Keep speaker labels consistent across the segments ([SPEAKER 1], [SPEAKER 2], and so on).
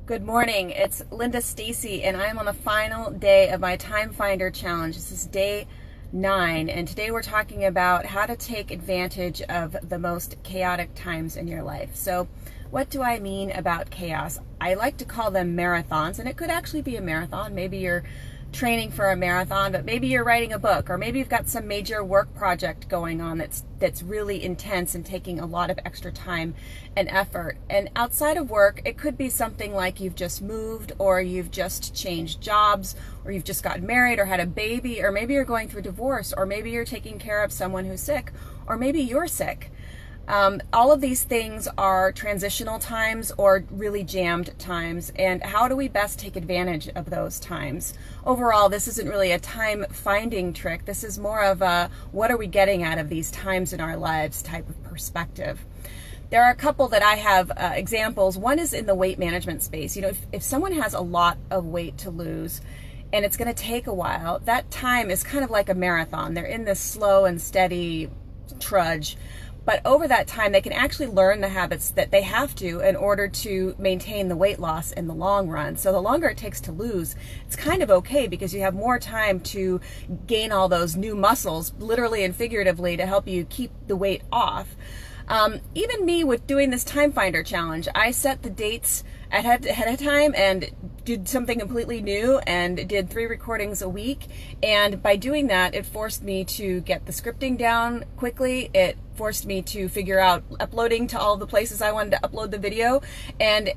[SPEAKER 1] Good morning. It's Linda Stacy, and I'm on the final day of my Time Finder Challenge. This is day 9, and today we're talking about how to take advantage of the most chaotic times in your life. So, what do I mean about chaos? I like to call them marathons, and it could actually be a marathon. Maybe you're training for a marathon, but maybe you're writing a book, or maybe you've got some major work project going on that's really intense and taking a lot of extra time and effort. And outside of work, it could be something like you've just moved, or you've just changed jobs, or you've just gotten married or had a baby, or maybe you're going through divorce, or maybe you're taking care of someone who's sick, or maybe you're sick. All of these things are transitional times or really jammed times, and how do we best take advantage of those times? Overall, this isn't really a time finding trick. This is more of a what are we getting out of these times in our lives type of perspective. There are a couple that I have examples. One is in the weight management space. You know, if someone has a lot of weight to lose, and it's going to take a while, that time is kind of like a marathon. They're in this slow and steady trudge. But over that time, they can actually learn the habits that they have to in order to maintain the weight loss in the long run. So the longer it takes to lose, it's kind of okay because you have more time to gain all those new muscles, literally and figuratively, to help you keep the weight off. Even me with doing this Time Finder challenge, I set the dates ahead of time and did something completely new and did 3 recordings a week. And by doing that, it forced me to get the scripting down quickly. It forced me to figure out uploading to all the places I wanted to upload the video, and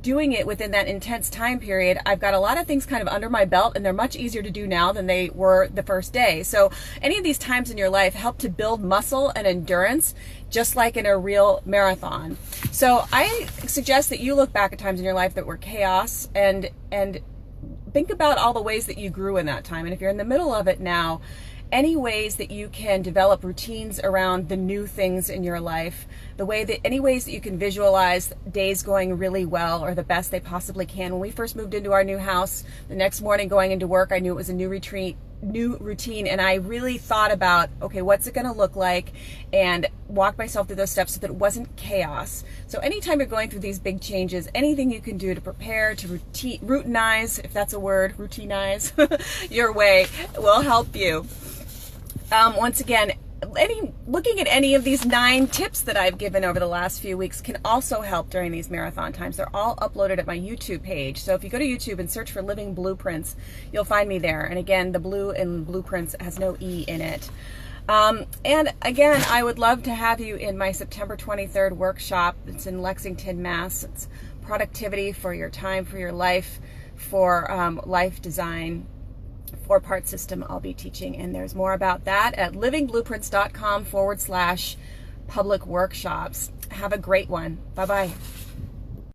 [SPEAKER 1] doing it within that intense time period, I've got a lot of things kind of under my belt, and they're much easier to do now than they were the first day. So any of these times in your life help to build muscle and endurance, just like in a real marathon. So I suggest that you look back at times in your life that were chaos and think about all the ways that you grew in that time. And if you're in the middle of it now, any ways that you can develop routines around the new things in your life, any ways that you can visualize days going really well or the best they possibly can. When we first moved into our new house, the next morning going into work, I knew it was a new routine, and I really thought about, okay, what's it going to look like, and walk myself through those steps so that it wasn't chaos. So anytime you're going through these big changes, anything you can do to prepare, to routinize, if that's a word, routinize your way will help you. Once again, looking at any of these 9 tips that I've given over the last few weeks can also help during these marathon times. They're all uploaded at my YouTube page. So if you go to YouTube and search for Living Blueprints, you'll find me there. And again, the blue in Blueprints has no E in it. And again, I would love to have you in my September 23rd workshop. It's in Lexington, Mass. It's productivity for your time, for your life, for life design. 4-part system I'll be teaching, and there's more about that at livingblueprints.com/public workshops. Have a great one. Bye-bye.